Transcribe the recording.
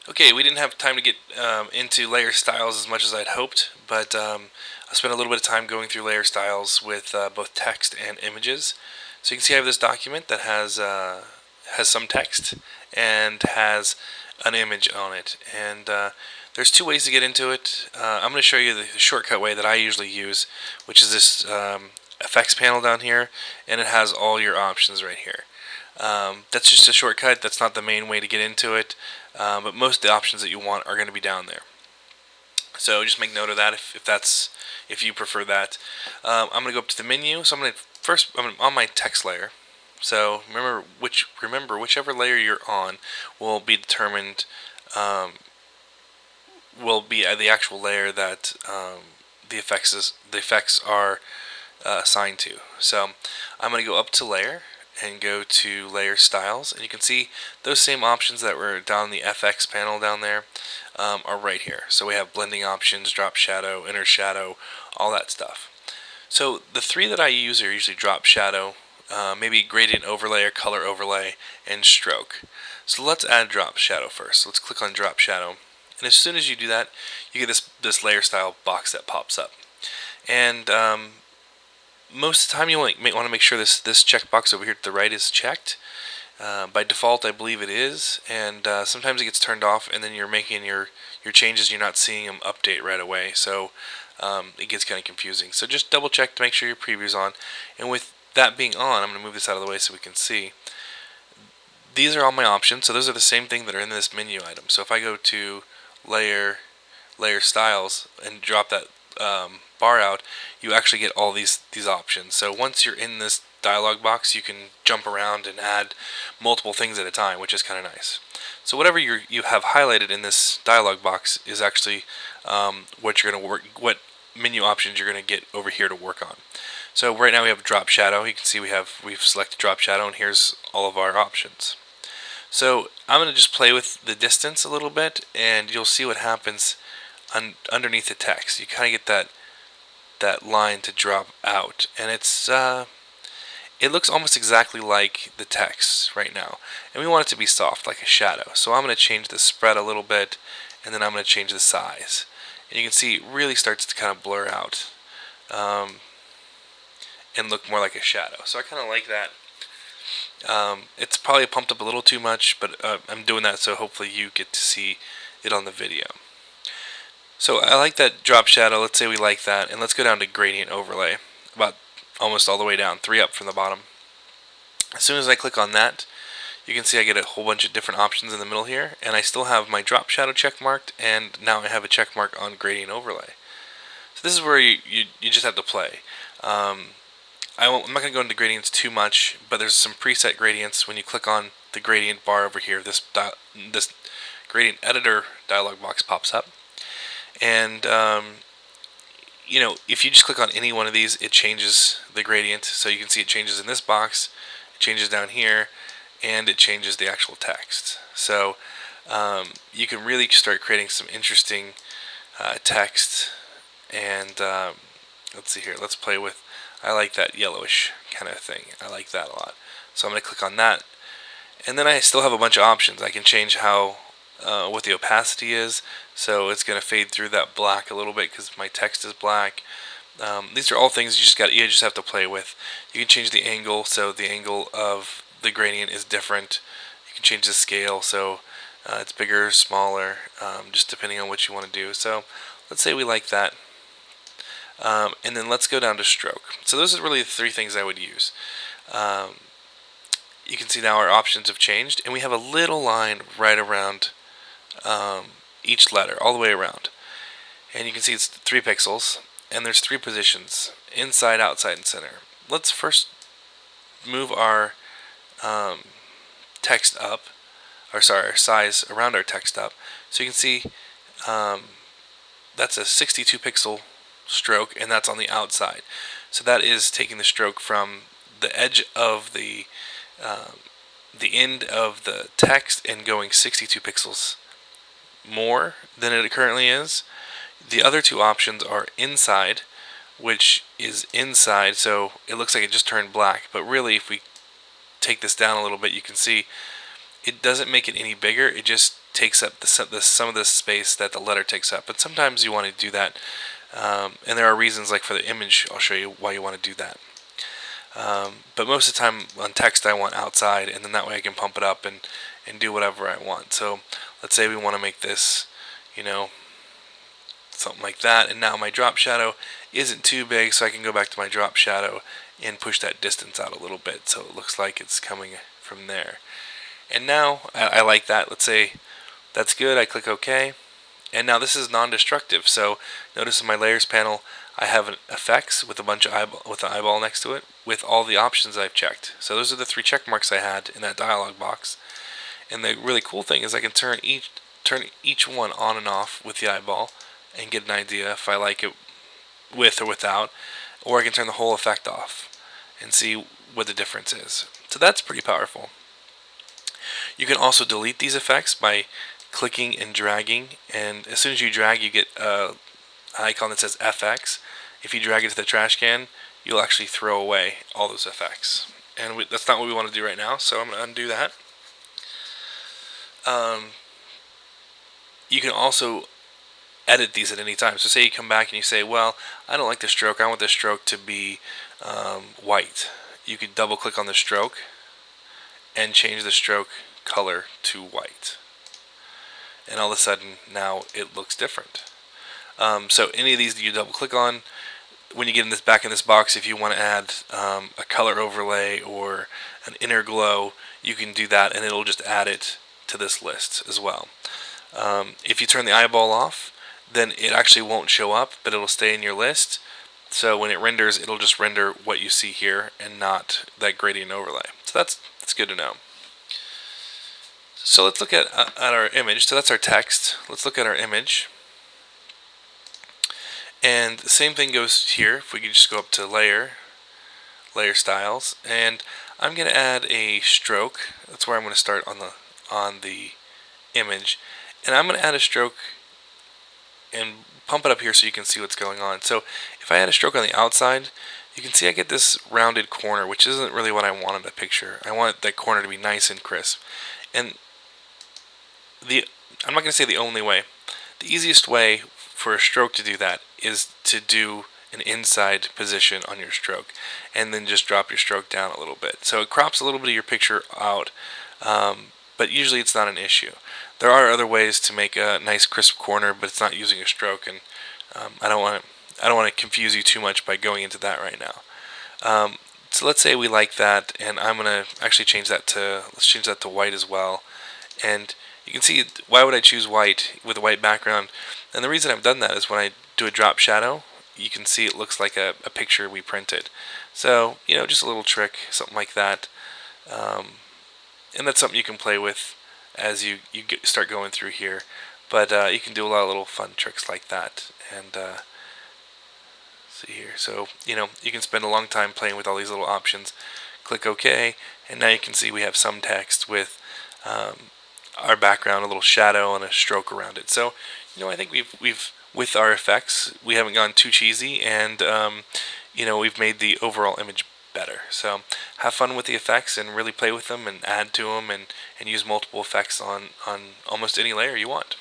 Okay, we didn't have time to get into layer styles as much as I'd hoped, but I spent a little bit of time going through layer styles with both text and images. So you can see I have this document that has some text and has an image on it, and there's two ways to get into it. I'm going to show you the shortcut way that I usually use, which is this effects panel down here, and it has all your options right here. That's just a shortcut. That's not the main way to get into it, but most of the options that you want are going to be down there. So just make note of that if you prefer that. I'm going to go up to the menu. So I'm on my text layer. So remember whichever layer you're on will be determined will be the actual layer that the effects are assigned to. So I'm going to go up to layer and go to layer styles, and you can see those same options that were down in the FX panel down there are right here. So we have blending options, drop shadow, inner shadow, all that stuff. So the three that I use are usually drop shadow, maybe gradient overlay or color overlay, and stroke. So let's add drop shadow first. Let's click on drop shadow, and as soon as you do that, you get this layer style box that pops up. And most of the time you might want to make sure this checkbox over here to the right is checked. By default, I believe it is, and sometimes it gets turned off, and then you're making your changes, you're not seeing them update right away, so it gets kind of confusing. So just double check to make sure your preview's on, and with that being on, I'm going to move this out of the way so we can see. These are all my options, so those are the same thing that are in this menu item. So if I go to layer styles and drop that bar out, you actually get all these options. So once you're in this dialog box, you can jump around and add multiple things at a time, which is kind of nice. So whatever you have highlighted in this dialog box is actually what menu options you're going to get over here to work on. So right now we have drop shadow. You can see we've selected drop shadow, and here's all of our options. So I'm going to just play with the distance a little bit, and you'll see what happens underneath the text. You kind of get that line to drop out, and it looks almost exactly like the text right now, and we want it to be soft like a shadow. So I'm going to change the spread a little bit, and then I'm going to change the size, and you can see it really starts to kind of blur out and look more like a shadow. So I kind of like that. It's probably pumped up a little too much, but I'm doing that so hopefully you get to see it on the video. So I like that drop shadow. Let's say we like that, and let's go down to gradient overlay, about almost all the way down, 3 up from the bottom. As soon as I click on that, you can see I get a whole bunch of different options in the middle here, and I still have my drop shadow check marked, and now I have a check mark on gradient overlay. So this is where you just have to play. I'm not going to go into gradients too much, but there's some preset gradients. When you click on the gradient bar over here, this gradient editor dialog box pops up, and if you just click on any one of these, it changes the gradient. So you can see it changes in this box, it changes down here, and it changes the actual text. So you can really start creating some interesting text. And let's see here, let's play with, I like that yellowish kind of thing. I like that a lot. So I'm going to click on that. And then I still have a bunch of options. I can change what the opacity is, so it's going to fade through that black a little bit because my text is black. These are all things you just have to play with. You can change the angle, so the angle of the gradient is different. You can change the scale, so it's bigger, smaller, just depending on what you want to do. So let's say we like that. And then let's go down to stroke. So those are really the 3 things I would use. You can see now our options have changed, and we have a little line right around each letter, all the way around. And you can see it's 3 pixels, and there's 3 positions, inside, outside, and center. Let's first move our text up, our size around our text up. So you can see that's a 62 pixel stroke, and that's on the outside. So that is taking the stroke from the edge of the end of the text and going 62 pixels more than it currently is. The other 2 options are inside, which is inside, so it looks like it just turned black, but really if we take this down a little bit, you can see it doesn't make it any bigger, it just takes up some of the space that the letter takes up. But sometimes you want to do that, and there are reasons, like for the image, I'll show you why you want to do that. But most of the time on text I want outside, and then that way I can pump it up and do whatever I want. So let's say we want to make this, you know, something like that, and now my drop shadow isn't too big, so I can go back to my drop shadow and push that distance out a little bit so it looks like it's coming from there. And now I like that. Let's say that's good. I click OK, and now this is non-destructive. So notice in my layers panel I have an effects with a bunch of with an eyeball next to it with all the options I've checked. So those are the 3 check marks I had in that dialog box. And the really cool thing is I can turn each one on and off with the eyeball and get an idea if I like it with or without, or I can turn the whole effect off and see what the difference is. So that's pretty powerful. You can also delete these effects by clicking and dragging, and as soon as you drag you get an icon that says FX. If you drag it to the trash can, you'll actually throw away all those effects, and that's not what we want to do right now, so I'm going to undo that. You can also edit these at any time. So say you come back and you say, well, I don't like the stroke, I want the stroke to be white. You could double click on the stroke and change the stroke color to white, and all of a sudden now it looks different. So any of these that you double click on, when you get in this back in this box, if you want to add a color overlay or an inner glow, you can do that, and it'll just add it to this list as well. If you turn the eyeball off, then it actually won't show up, but it'll stay in your list. So when it renders, it'll just render what you see here and not that gradient overlay. So that's good to know. So let's look at our image. So that's our text. Let's look at our image. And the same thing goes here. If we could just go up to layer styles, and I'm going to add a stroke. That's where I'm going to start on the image, and I'm going to add a stroke and pump it up here so you can see what's going on. So if I add a stroke on the outside, you can see I get this rounded corner, which isn't really what I want in the picture. I want that corner to be nice and crisp. And I'm not going to say the only way. The easiest way for a stroke to do that is to do an inside position on your stroke, and then just drop your stroke down a little bit. So it crops a little bit of your picture out, but usually it's not an issue. There are other ways to make a nice crisp corner, but it's not using a stroke, and I don't want to confuse you too much by going into that right now. So let's say we like that, and I'm gonna actually change that to white as well. And you can see, why would I choose white with a white background? And the reason I've done that is when I do a drop shadow, you can see it looks like a picture we printed. So, you know, just a little trick, something like that. And that's something you can play with as you start going through here. But you can do a lot of little fun tricks like that. And see here. So, you know, you can spend a long time playing with all these little options. Click OK, and now you can see we have some text with our background, a little shadow, and a stroke around it. So, you know, I think we've with our effects, we haven't gone too cheesy, and you know, we've made the overall image better. So have fun with the effects and really play with them and add to them, and use multiple effects on almost any layer you want.